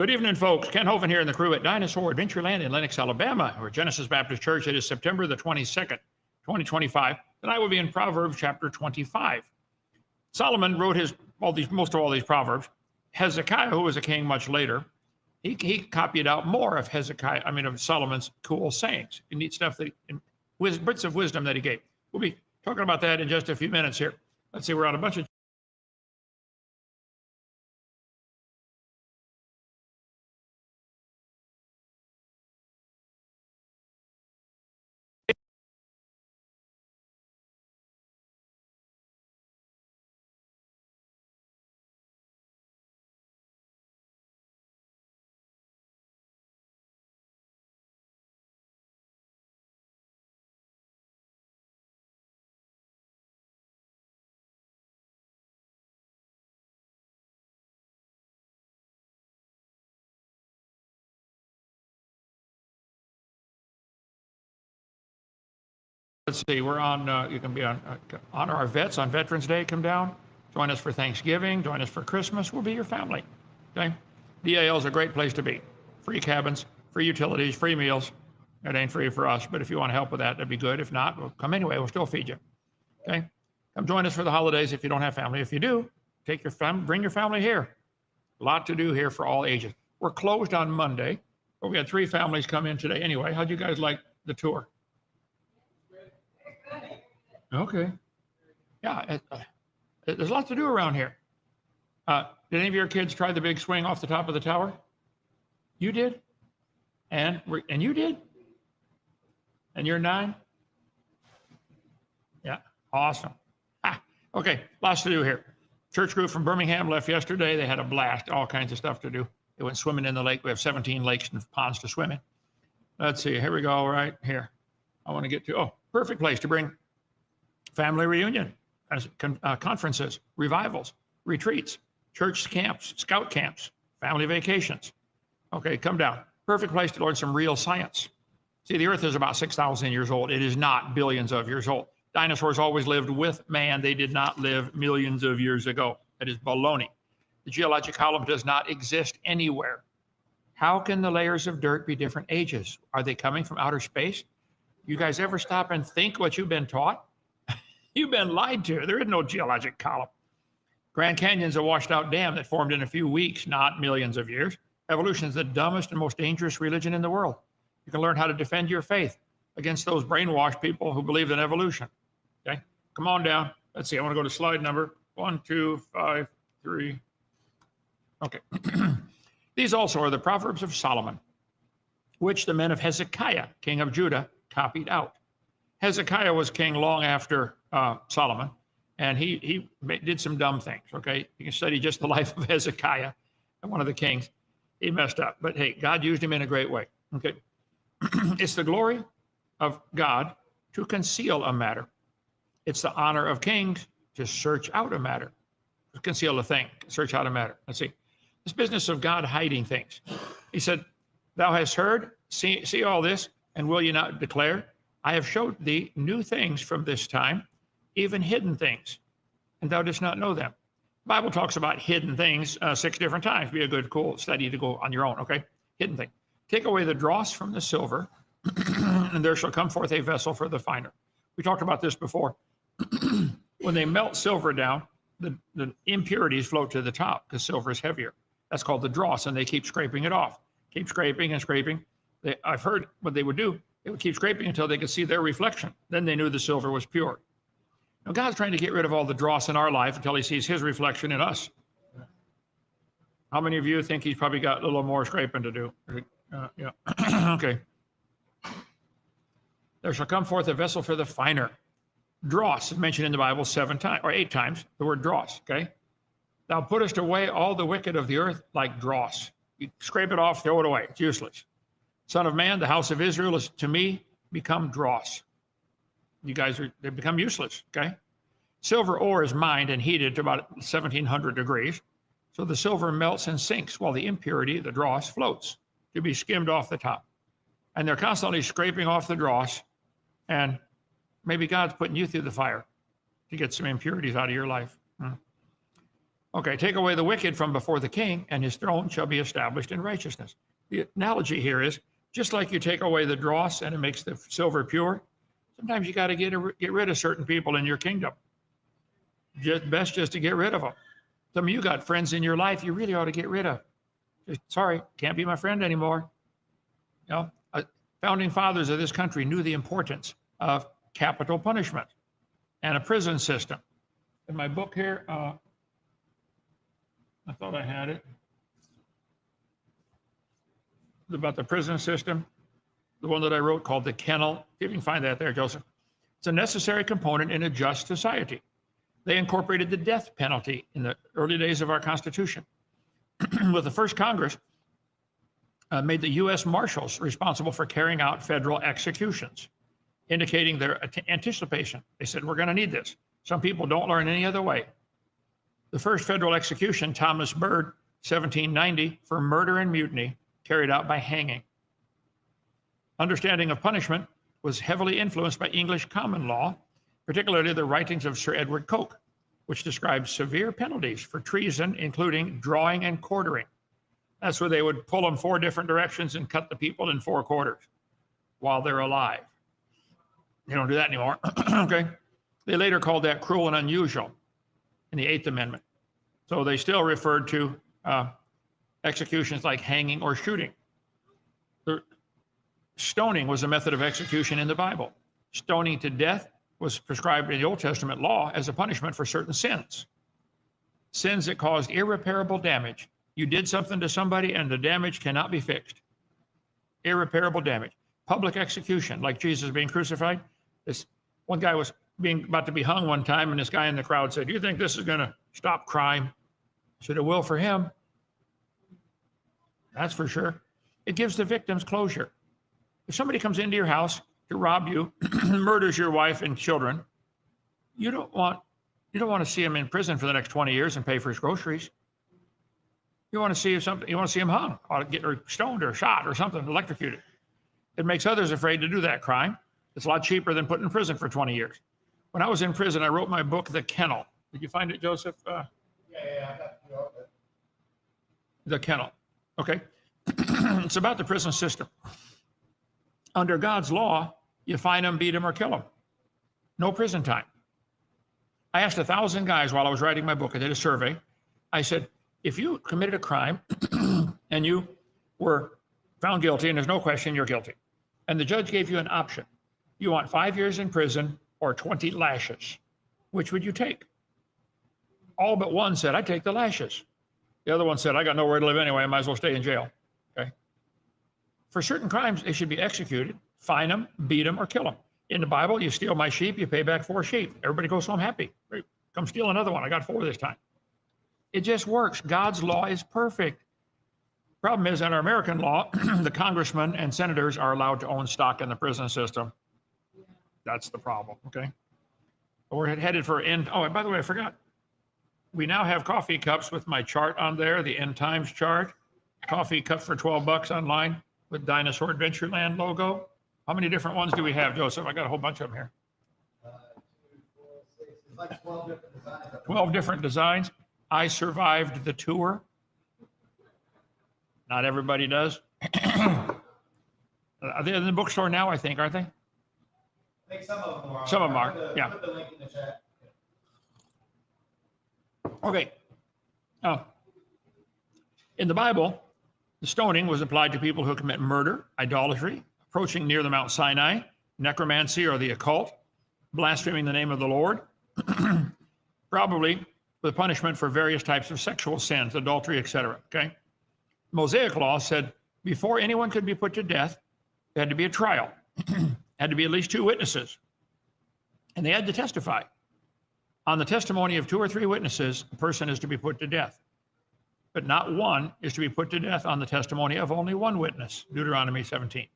Good evening, folks. Ken Hovind here in the crew at Dinosaur Adventureland in Lenox, Alabama. We're Genesis Baptist Church. It is September the 22nd, 2025. Tonight we'll be in Proverbs chapter 25. Solomon wrote most of all these Proverbs. Hezekiah, who was a king much later, he copied out more of of Solomon's cool sayings. You need stuff bits of wisdom that he gave. We'll be talking about that in just a few minutes here. Let's see, we're on a bunch of Let's see, we're on, you can be on, honor our vets on Veterans Day, come down. Join us for Thanksgiving, join us for Christmas, we'll be your family, okay? DAL is a great place to be. Free cabins, free utilities, free meals. It ain't free for us, but if you want to help with that, that'd be good. If not, we'll come anyway, we'll still feed you, okay? Come join us for the holidays if you don't have family. If you do, bring your family here. A lot to do here for all ages. We're closed on Monday, but we had 3 families come in today. Anyway, how'd you guys like the tour? Okay. Yeah, there's lots to do around here. Did any of your kids try the big swing off the top of the tower? You did? And you did? And you're 9? Yeah, awesome. Okay, lots to do here. Church group from Birmingham left yesterday. They had a blast, all kinds of stuff to do. They went swimming in the lake. We have 17 lakes and ponds to swim in. Let's see, here we go, right here. I want to get to, perfect place to bring family reunion, conferences, revivals, retreats, church camps, scout camps, family vacations. Okay, come down. Perfect place to learn some real science. See, the earth is about 6,000 years old. It is not billions of years old. Dinosaurs always lived with man. They did not live millions of years ago. That is baloney. The geologic column does not exist anywhere. How can the layers of dirt be different ages? Are they coming from outer space? You guys ever stop and think what you've been taught? You've been lied to. There is no geologic column. Grand Canyon's a washed out dam that formed in a few weeks, not millions of years. Evolution is the dumbest and most dangerous religion in the world. You can learn how to defend your faith against those brainwashed people who believe in evolution. Okay, come on down. Let's see, I want to go to slide number 1, 2, 5, 3. Okay. These also are the Proverbs of Solomon, which the men of Hezekiah, king of Judah, copied out. Hezekiah was king long after Solomon, and he did some dumb things, okay? You can study just the life of Hezekiah, one of the kings. He messed up, but hey, God used him in a great way, okay? It's the glory of God to conceal a matter. It's the honor of kings to search out a matter. Conceal a thing, search out a matter. Let's see. This business of God hiding things. He said, thou hast heard, see all this, and will you not declare? I have showed thee new things from this time, even hidden things, and thou didst not know them. The Bible talks about hidden things 6 different times. Be a good, cool study to go on your own, okay? Hidden thing. Take away the dross from the silver, and there shall come forth a vessel for the finer. We talked about this before. When they melt silver down, the impurities float to the top because silver is heavier. That's called the dross, and they keep scraping it off. Keep scraping and scraping. I've heard what they would do. They would keep scraping until they could see their reflection. Then they knew the silver was pure. Now, God's trying to get rid of all the dross in our life until he sees his reflection in us. How many of you think he's probably got a little more scraping to do? Yeah. Okay. There shall come forth a vessel for the finer. Dross is mentioned in the Bible 7 times, or 8 times, the word dross, okay? Thou puttest away all the wicked of the earth like dross. You scrape it off, throw it away. It's useless. Son of man, the house of Israel is to me become dross. You guys they become useless, okay? Silver ore is mined and heated to about 1700 degrees. So the silver melts and sinks while the impurity, the dross, floats to be skimmed off the top. And they're constantly scraping off the dross, and maybe God's putting you through the fire to get some impurities out of your life. Okay, take away the wicked from before the king, and his throne shall be established in righteousness. The analogy here is just like you take away the dross and it makes the silver pure, sometimes you got to get rid of certain people in your kingdom. Best just to get rid of them. Some of you got friends in your life you really ought to get rid of. Just, sorry, can't be my friend anymore. You know, founding fathers of this country knew the importance of capital punishment and a prison system. In my book here, I thought I had it. It's about the prison system, the one that I wrote called The Kennel. See if you can find that there, Joseph. It's a necessary component in a just society. They incorporated the death penalty in the early days of our Constitution. With the first Congress, made the U.S. Marshals responsible for carrying out federal executions, indicating their anticipation. They said, we're going to need this. Some people don't learn any other way. The first federal execution, Thomas Byrd, 1790, for murder and mutiny, carried out by hanging. Understanding of punishment was heavily influenced by English common law, particularly the writings of Sir Edward Coke, which describes severe penalties for treason, including drawing and quartering. That's where they would pull them 4 different directions and cut the people in 4 quarters while they're alive. They don't do that anymore. Okay. They later called that cruel and unusual in the 8th Amendment. So they still referred to executions like hanging or shooting. Stoning was a method of execution in the Bible. Stoning to death was prescribed in the Old Testament law as a punishment for certain sins. Sins that caused irreparable damage. You did something to somebody and the damage cannot be fixed. Irreparable damage. Public execution, like Jesus being crucified. This one guy was about to be hung one time, and this guy in the crowd said, "Do you think this is going to stop crime?" I said, "It will for him." That's for sure. It gives the victims closure. If somebody comes into your house to rob you, murders your wife and children, you don't want to see him in prison for the next 20 years and pay for his groceries. You want to see him hung, or get stoned or shot or something, electrocuted. It makes others afraid to do that crime. It's a lot cheaper than put in prison for 20 years. When I was in prison, I wrote my book, The Kennel. Did you find it, Joseph? Yeah, I got it. The Kennel. Okay. It's about the prison system. Under God's law, you fine them, beat them, or kill them. No prison time. I asked 1,000 guys while I was writing my book. I did a survey. I said, if you committed a crime and you were found guilty, and there's no question you're guilty, and the judge gave you an option, you want 5 years in prison or 20 lashes, which would you take? All but one said, I'd take the lashes. The other one said, I got nowhere to live anyway, I might as well stay in jail. Okay. For certain crimes, they should be executed, fine them, beat them, or kill them. In the Bible, you steal my sheep, you pay back 4 sheep. Everybody goes home happy. Great. Come steal another one. I got 4 this time. It just works. God's law is perfect. Problem is, in our American law, the congressmen and senators are allowed to own stock in the prison system. That's the problem, okay? We're headed for end. Oh, and by the way, I forgot. We now have coffee cups with my chart on there, the end times chart. Coffee cup for $12 online with Dinosaur Adventureland logo. How many different ones do we have, Joseph? I got a whole bunch of them here. 2, 4, 6. It's like 12 different designs. 12 different designs. I survived the tour. Not everybody does. Are they in the bookstore now, I think, aren't they? I think some of them are. Some of them are, yeah. Put the link in the chat. Okay. In the Bible, the stoning was applied to people who commit murder, idolatry, approaching near the Mount Sinai, necromancy or the occult, blaspheming the name of the Lord, probably with punishment for various types of sexual sins, adultery, etc. Okay. Mosaic law said before anyone could be put to death, there had to be a trial, had to be at least 2 witnesses, and they had to testify. On the testimony of 2 or 3 witnesses, a person is to be put to death, but not one is to be put to death on the testimony of only 1 witness, Deuteronomy 17.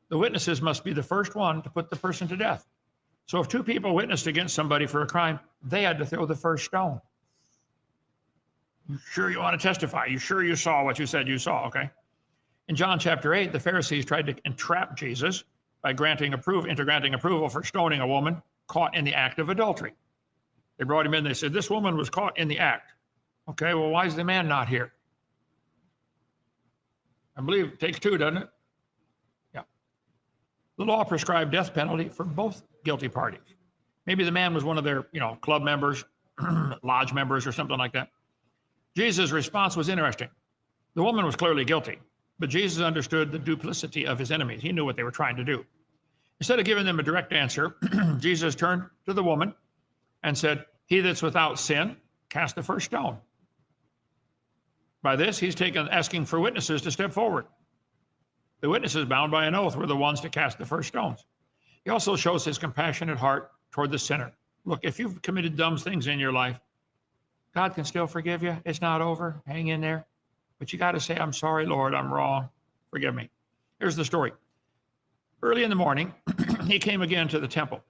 The witnesses must be the first one to put the person to death. So if 2 people witnessed against somebody for a crime, they had to throw the first stone. You sure you want to testify? You sure you saw what you said you saw? Okay. In John chapter 8, the Pharisees tried to entrap Jesus by granting approval for stoning a woman caught in the act of adultery. They brought him in. They said, this woman was caught in the act. Okay, well, why is the man not here? I believe it takes two, doesn't it? Yeah. The law prescribed death penalty for both guilty parties. Maybe the man was one of their, club members, lodge members, or something like that. Jesus' response was interesting. The woman was clearly guilty, but Jesus understood the duplicity of his enemies. He knew what they were trying to do. Instead of giving them a direct answer, Jesus turned to the woman and said, "He that's without sin, cast the first stone." By this, he's asking for witnesses to step forward. The witnesses bound by an oath were the ones to cast the first stones. He also shows his compassionate heart toward the sinner. Look, if you've committed dumb things in your life, God can still forgive you. It's not over. Hang in there. But you got to say, "I'm sorry, Lord, I'm wrong. Forgive me." Here's the story. Early in the morning, he came again to the temple.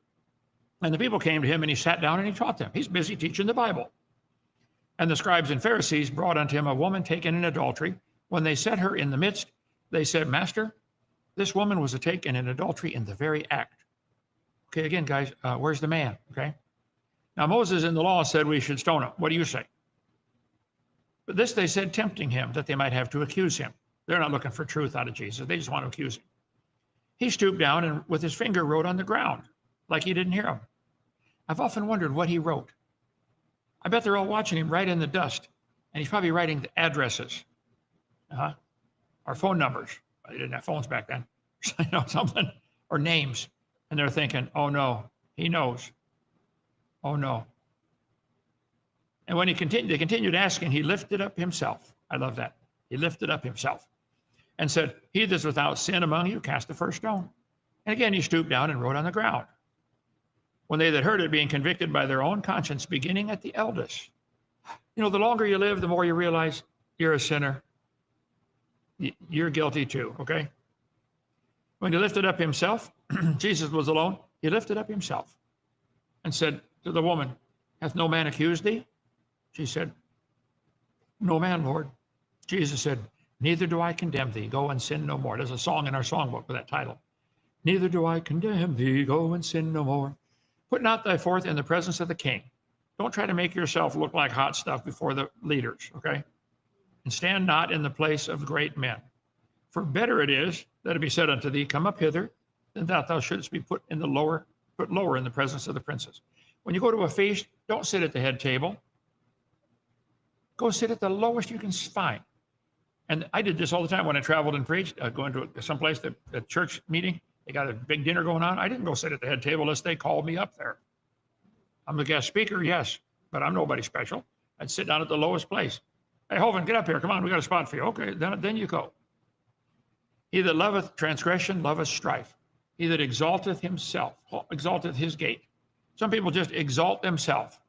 And the people came to him, and he sat down and he taught them. He's busy teaching the Bible. And the scribes and Pharisees brought unto him a woman taken in adultery. When they set her in the midst, they said, "Master, this woman was taken in adultery in the very act." Okay, again, guys, where's the man? Okay. Now, Moses in the law said we should stone him. What do you say? But this they said, tempting him, that they might have to accuse him. They're not looking for truth out of Jesus. They just want to accuse him. He stooped down and with his finger wrote on the ground, like he didn't hear him. I've often wondered what he wrote. I bet they're all watching him write in the dust, and he's probably writing the addresses, or phone numbers. They didn't have phones back then, something, or names. And they're thinking, "Oh no, he knows. Oh no." And when they continued asking, he lifted up himself. I love that. He lifted up himself and said, "He that's without sin among you, cast the first stone." And again, he stooped down and wrote on the ground. When they that heard it, being convicted by their own conscience, beginning at the eldest. The longer you live, the more you realize you're a sinner. You're guilty too, okay? When he lifted up himself, Jesus was alone. He lifted up himself and said to the woman, "Hath no man accused thee?" She said, "No man, Lord." Jesus said, "Neither do I condemn thee. Go and sin no more." There's a song in our songbook with that title. "Neither do I condemn thee. Go and sin no more. Put not thy forth in the presence of the king." Don't try to make yourself look like hot stuff before the leaders, okay? "And stand not in the place of great men. For better it is that it be said unto thee, Come up hither, than that thou shouldst be put lower in the presence of the princes." When you go to a feast, don't sit at the head table. Go sit at the lowest you can find. And I did this all the time when I traveled and preached, going to someplace, a church meeting. They got a big dinner going on. I didn't go sit at the head table unless they called me up there. I'm the guest speaker, yes, but I'm nobody special. I'd sit down at the lowest place. "Hey, Hovind, get up here. Come on, we got a spot for you." Okay, then you go. "He that loveth transgression loveth strife. He that exalteth himself exalteth his gate." Some people just exalt themselves.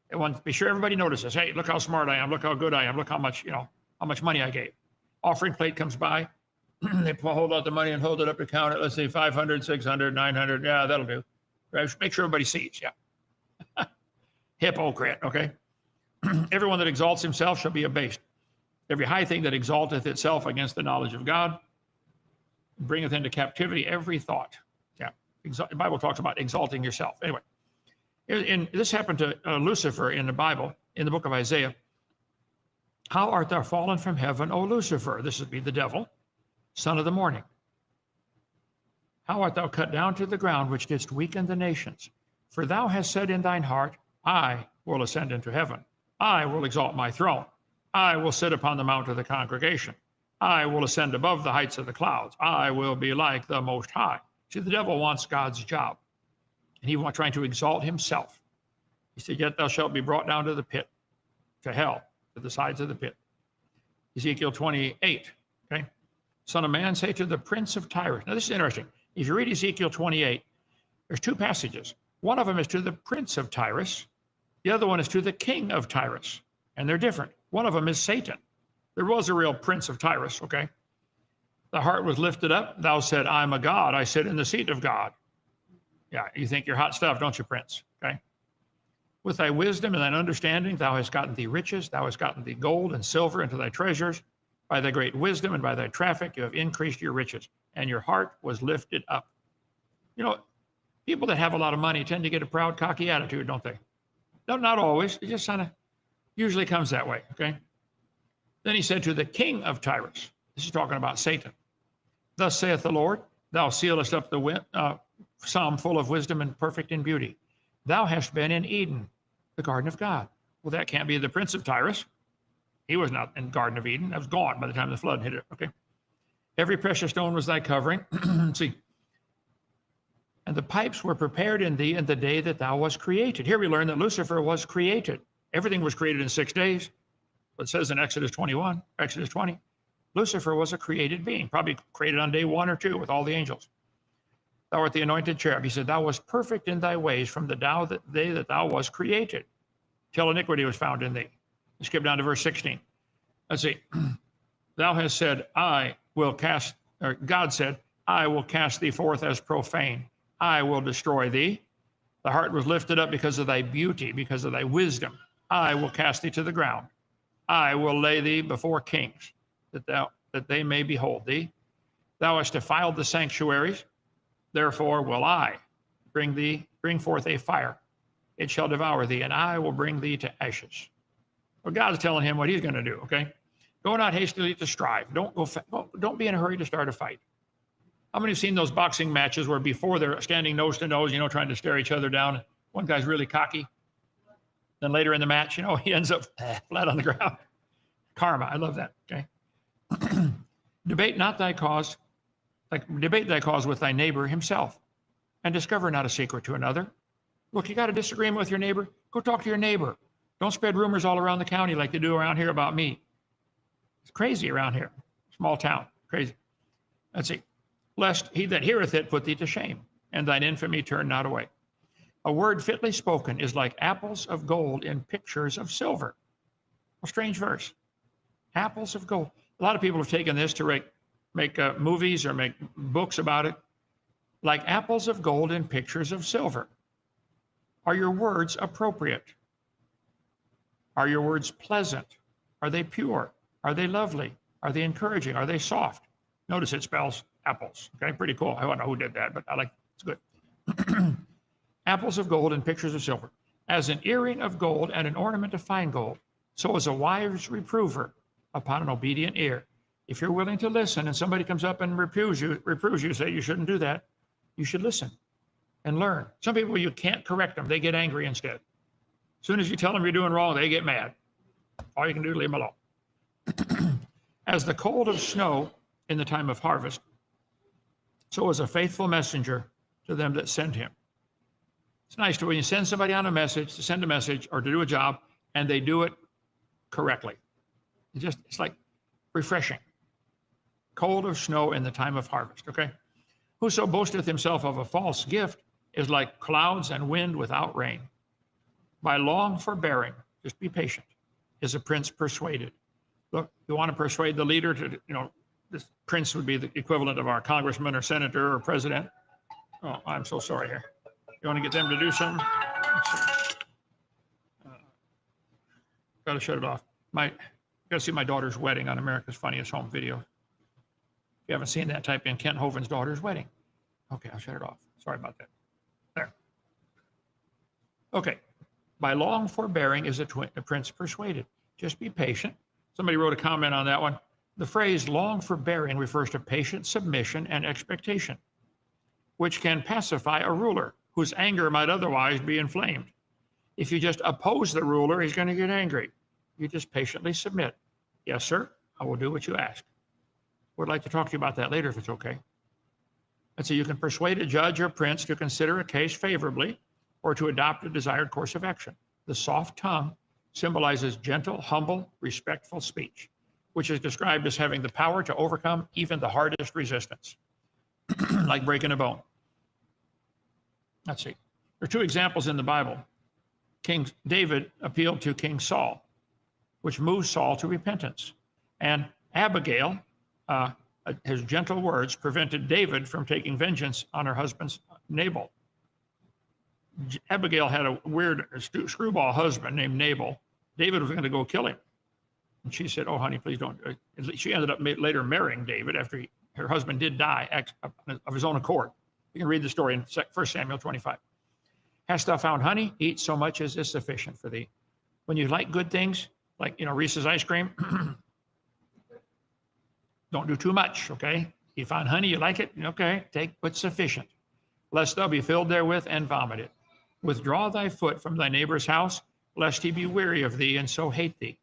They want to be sure everybody notices. "Hey, look how smart I am. Look how good I am. Look how much, how much money I gave." Offering plate comes by. They hold out the money and hold it up to count it. Let's say 500, 600, 900. Yeah, that'll do. Right? Make sure everybody sees. Yeah. Hypocrite, okay? "Everyone that exalts himself shall be abased. Every high thing that exalteth itself against the knowledge of God bringeth into captivity every thought." Yeah. The Bible talks about exalting yourself. Anyway, this happened to Lucifer in the Bible, in the book of Isaiah. "How art thou fallen from heaven, O Lucifer?" This would be the devil, "son of the morning. How art thou cut down to the ground, which didst weaken the nations? For thou hast said in thine heart, I will ascend into heaven. I will exalt my throne. I will sit upon the mount of the congregation. I will ascend above the heights of the clouds. I will be like the Most High." See, the devil wants God's job, and he wants trying to exalt himself. He said, "Yet thou shalt be brought down to the pit, to hell, to the sides of the pit." Ezekiel 28, okay? "Son of man, say to the prince of Tyrus." Now, this is interesting. If you read Ezekiel 28, there's two passages. One of them is to the prince of Tyrus. The other one is to the king of Tyrus, and they're different. One of them is Satan. There was a real prince of Tyrus, okay? "The heart was lifted up. Thou said, I'm a god. I sit in the seat of God." Yeah, you think you're hot stuff, don't you, prince? Okay? "With thy wisdom and thine understanding, thou hast gotten thee riches. Thou hast gotten thee gold and silver into thy treasures. By thy great wisdom and by thy traffic, you have increased your riches, and your heart was lifted up." People that have a lot of money tend to get a proud, cocky attitude, don't they? No, not always. They just kind of, Usually comes that way, okay? Then he said to the king of Tyrus, this is talking about Satan, thus saith the Lord, thou sealest up the psalm full of wisdom and perfect in beauty. Thou hast been in Eden, the garden of God. Well, that can't be the prince of Tyrus. He was not in the Garden of Eden. That was gone by the time the flood hit it, okay? Every precious stone was thy covering. See, and the pipes were prepared in thee in the day that thou wast created. Here we learn that Lucifer was created. Everything was created in 6 days. It says in Exodus 20, Lucifer was a created being, probably created on day 1 or 2 with all the angels. Thou art the anointed cherub. He said, thou wast perfect in thy ways from the day that thou wast created, till iniquity was found in thee. Let's skip down to verse 16. Let's see. Thou hast said, God said, I will cast thee forth as profane. I will destroy thee. The heart was lifted up because of thy beauty, because of thy wisdom. I will cast thee to the ground. I will lay thee before kings, that they may behold thee. Thou hast defiled the sanctuaries. Therefore will I bring forth a fire. It shall devour thee, and I will bring thee to ashes. Well, God's telling him what he's going to do, okay? Go not hastily to strive. Don't be in a hurry to start a fight. How many have seen those boxing matches where before they're standing nose to nose, trying to stare each other down? One guy's really cocky. Then later in the match, he ends up flat on the ground. Karma, I love that, okay? Debate thy cause with thy neighbor himself, and discover not a secret to another. Look, you got a disagreement with your neighbor? Go talk to your neighbor. Don't spread rumors all around the county like they do around here about me. It's crazy around here. Small town, crazy. Let's see. Lest he that heareth it put thee to shame, and thine infamy turn not away. A word fitly spoken is like apples of gold in pictures of silver. A strange verse. Apples of gold. A lot of people have taken this to make movies or make books about it. Like apples of gold in pictures of silver. Are your words appropriate? Are your words pleasant? Are they pure? Are they lovely? Are they encouraging? Are they soft? Notice it spells apples. Okay, pretty cool. I don't know who did that, but I like it's good. Apples of gold and pictures of silver. As an earring of gold and an ornament of fine gold, so is a wise reprover upon an obedient ear. If you're willing to listen and somebody comes up and reproves you, say you shouldn't do that, you should listen and learn. Some people, you can't correct them. They get angry instead. As soon as you tell them you're doing wrong, they get mad. All you can do is leave them alone. As the cold of snow in the time of harvest, so is a faithful messenger to them that send him. It's nice when you send somebody on to send a message or to do a job, and they do it correctly. It's like refreshing. Cold of snow in the time of harvest, okay? Whoso boasteth himself of a false gift is like clouds and wind without rain. By long forbearing, just be patient, is a prince persuaded. Look, you want to persuade the leader to, this prince would be the equivalent of our congressman or senator or president. Oh, I'm so sorry here. You want to get them to do something? Got to shut it off. Got to see my daughter's wedding on America's Funniest Home Video. If you haven't seen that, type in Kent Hovind's daughter's wedding. Okay, I'll shut it off. Sorry about that. There. Okay. By long forbearing is a prince persuaded. Just be patient. Somebody wrote a comment on that one. The phrase long forbearing refers to patient submission and expectation, which can pacify a ruler whose anger might otherwise be inflamed. If you just oppose the ruler, he's going to get angry. You just patiently submit. Yes, sir, I will do what you ask. Would like to talk to you about that later if it's okay. And so you can persuade a judge or prince to consider a case favorably or to adopt a desired course of action. The soft tongue symbolizes gentle, humble, respectful speech, which is described as having the power to overcome even the hardest resistance, like breaking a bone. Let's see. There are 2 examples in the Bible. King David appealed to King Saul, which moved Saul to repentance. And Abigail, his gentle words, prevented David from taking vengeance on her husband's Nabal. Abigail had a weird screwball husband named Nabal. David was going to go kill him. And she said, oh, honey, please don't. She ended up later marrying David after her husband did die of his own accord. You can read the story in 1 Samuel 25. Hast thou found honey? Eat so much as is sufficient for thee. When you like good things, like, Reese's ice cream. Don't do too much, okay? You find honey, you like it, okay, take what's sufficient, lest thou be filled therewith and vomited. Withdraw thy foot from thy neighbor's house, lest he be weary of thee and so hate thee.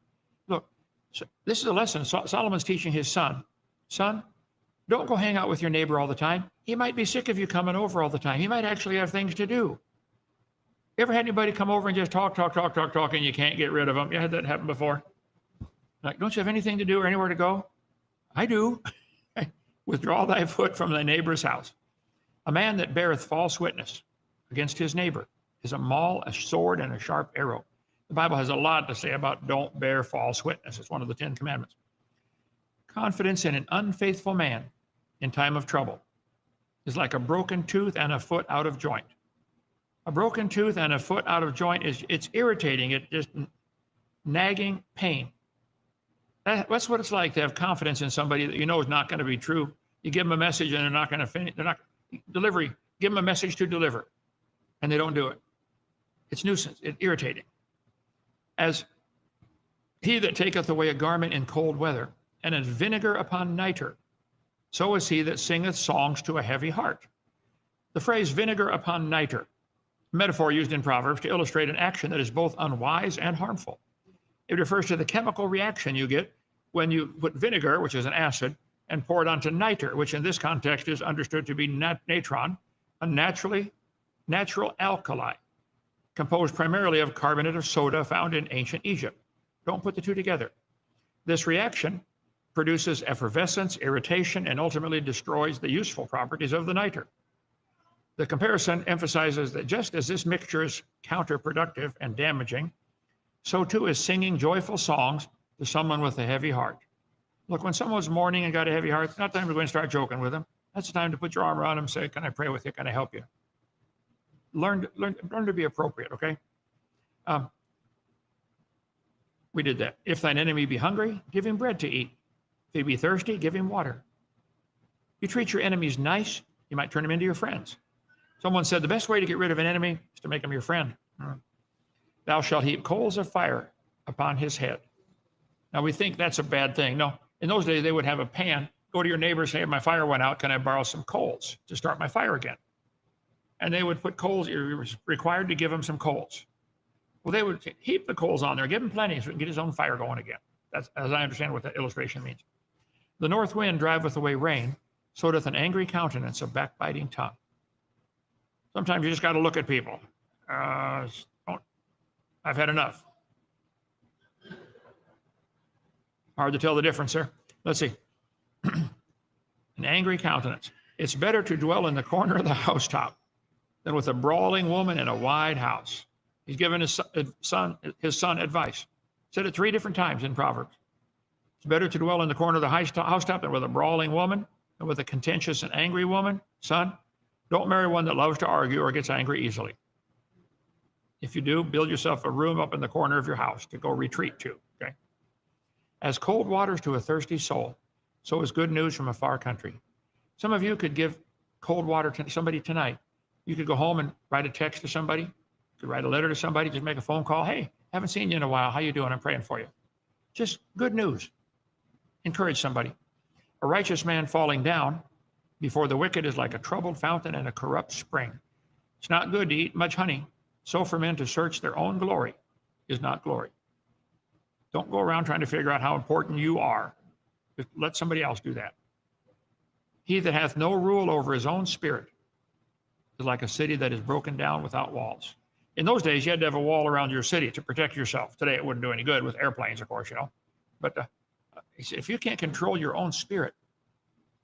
Look, so this is a lesson Solomon's teaching his son. Son, don't go hang out with your neighbor all the time. He might be sick of you coming over all the time. He might actually have things to do. You ever had anybody come over and just talk, and you can't get rid of them? You had that happen before? Like, don't you have anything to do or anywhere to go? I do. Withdraw thy foot from thy neighbor's house. A man that beareth false witness against his neighbor is a maul, a sword, and a sharp arrow. The Bible has a lot to say about don't bear false witness. It's one of the 10 commandments. Confidence in an unfaithful man in time of trouble is like a broken tooth and a foot out of joint. A broken tooth and a foot out of joint it's irritating. It just nagging pain. That's what it's like to have confidence in somebody that you know is not going to be true. You give them a message and they're not going to finish. They're not delivery. Give them a message to deliver, and they don't do it. It's nuisance. It's irritating. As he that taketh away a garment in cold weather, and as vinegar upon nitre, so is he that singeth songs to a heavy heart. The phrase vinegar upon nitre, metaphor used in Proverbs to illustrate an action that is both unwise and harmful. It refers to the chemical reaction you get when you put vinegar, which is an acid, and pour it onto nitre, which in this context is understood to be natron, a natural alkali, composed primarily of carbonate of soda found in ancient Egypt. Don't put the two together. This reaction produces effervescence, irritation, and ultimately destroys the useful properties of the nitre. The comparison emphasizes that just as this mixture is counterproductive and damaging, so too is singing joyful songs to someone with a heavy heart. Look, when someone's mourning and got a heavy heart, it's not time to go and start joking with them. That's the time to put your arm around them and say, can I pray with you? Can I help you? Learn to be appropriate, okay? We did that. If thine enemy be hungry, give him bread to eat. If he be thirsty, give him water. You treat your enemies nice, you might turn them into your friends. Someone said the best way to get rid of an enemy is to make him your friend. Thou shalt heap coals of fire upon his head. Now we think that's a bad thing. No, in those days they would have a pan, go to your neighbor, say, my fire went out, can I borrow some coals to start my fire again? And they would put coals, you're required to give him some coals. Well, they would heap the coals on there, give him plenty so he can get his own fire going again. That's, as I understand what that illustration means. The north wind driveth away rain, so doth an angry countenance a backbiting tongue. Sometimes you just got to look at people. I've had enough. Hard to tell the difference there. Let's see. An angry countenance. It's better to dwell in the corner of the housetop than with a brawling woman in a wide house. He's given his son advice. Said it 3 different times in Proverbs. It's better to dwell in the corner of the housetop than with a brawling woman and with a contentious and angry woman. Son, don't marry one that loves to argue or gets angry easily. If you do, build yourself a room up in the corner of your house to go retreat to, okay? As cold waters to a thirsty soul, so is good news from a far country. Some of you could give cold water to somebody tonight. You could go home and write a text to somebody. You could write a letter to somebody, just make a phone call. Hey, haven't seen you in a while. How you doing? I'm praying for you. Just good news. Encourage somebody. A righteous man falling down before the wicked is like a troubled fountain and a corrupt spring. It's not good to eat much honey. So for men to search their own glory is not glory. Don't go around trying to figure out how important you are. Just let somebody else do that. He that hath no rule over his own spirit is like a city that is broken down without walls. In those days, you had to have a wall around your city to protect yourself. Today, it wouldn't do any good with airplanes, of course, But if you can't control your own spirit,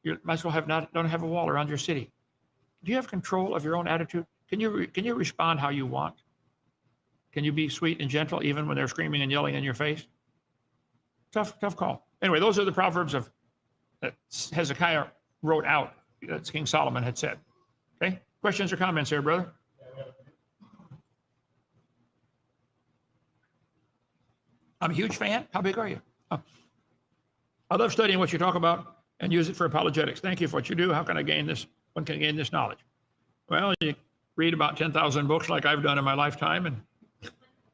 you might as well don't have a wall around your city. Do you have control of your own attitude? Can you respond how you want? Can you be sweet and gentle even when they're screaming and yelling in your face? Tough call. Anyway, those are the Proverbs that Hezekiah wrote out, that King Solomon had said. Okay? Questions or comments here, brother? I'm a huge fan. How big are you? I love studying what you talk about and use it for apologetics. Thank you for what you do. How can I gain this? One can gain this knowledge. Well, you read about 10,000 books like I've done in my lifetime,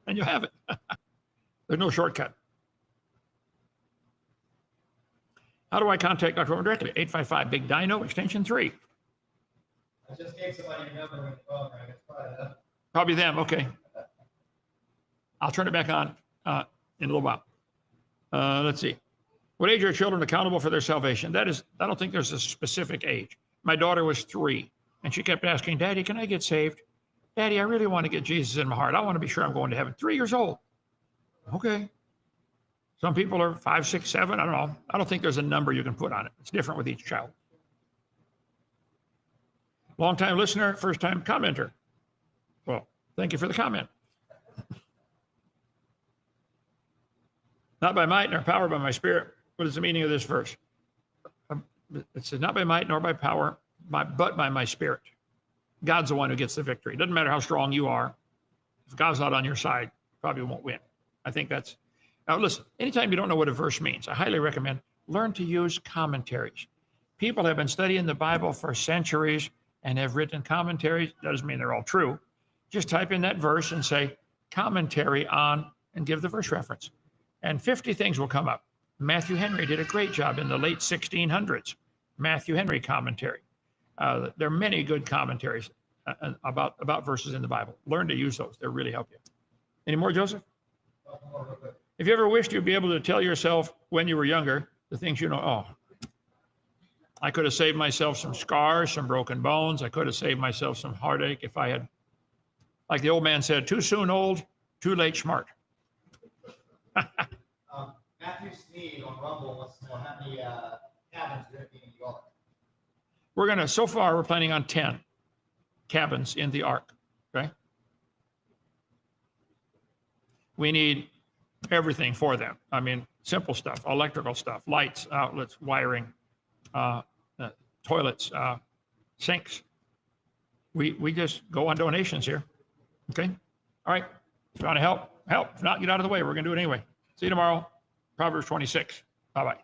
and you have it. There's no shortcut. How do I contact Dr. Roman directly? 855 Big Dino, extension 3. I just gave somebody a number when the phone rang. It's probably them. Probably them. Okay. I'll turn it back on in a little while. Let's see. What age are children accountable for their salvation? I don't think there's a specific age. My daughter was 3, and she kept asking, Daddy, can I get saved? Daddy, I really want to get Jesus in my heart. I want to be sure I'm going to heaven. 3 years old. Okay. Some people are 5, 6, 7. I don't know. I don't think there's a number you can put on it. It's different with each child. Long-time listener, first-time commenter. Well, thank you for the comment. Not by might nor power, by my spirit. What is the meaning of this verse? It says, not by might nor by power, but by my spirit. God's the one who gets the victory. It doesn't matter how strong you are. If God's not on your side, you probably won't win. I think that's... Now, listen, anytime you don't know what a verse means, I highly recommend learn to use commentaries. People have been studying the Bible for centuries and have written commentaries. Doesn't mean they're all true. Just type in that verse and say commentary on and give the verse reference. And 50 things will come up. Matthew Henry did a great job in the late 1600s. Matthew Henry commentary. There are many good commentaries about verses in the Bible. Learn to use those. They'll really help you. Any more, Joseph? If you ever wished you'd be able to tell yourself when you were younger, the things you know, oh, I could have saved myself some scars, some broken bones. I could have saved myself some heartache if I had, like the old man said, too soon old, too late smart. Matthew Sneed on Rumble wants to know how many cabins are going to be in the ark. So far, we're planning on 10 cabins in the ark, okay? We need everything for them. I mean, simple stuff, electrical stuff, lights, outlets, wiring, toilets, sinks. We just go on donations here, okay? All right, if you want to help. If not, get out of the way. We're going to do it anyway. See you tomorrow, Proverbs 26. Bye-bye.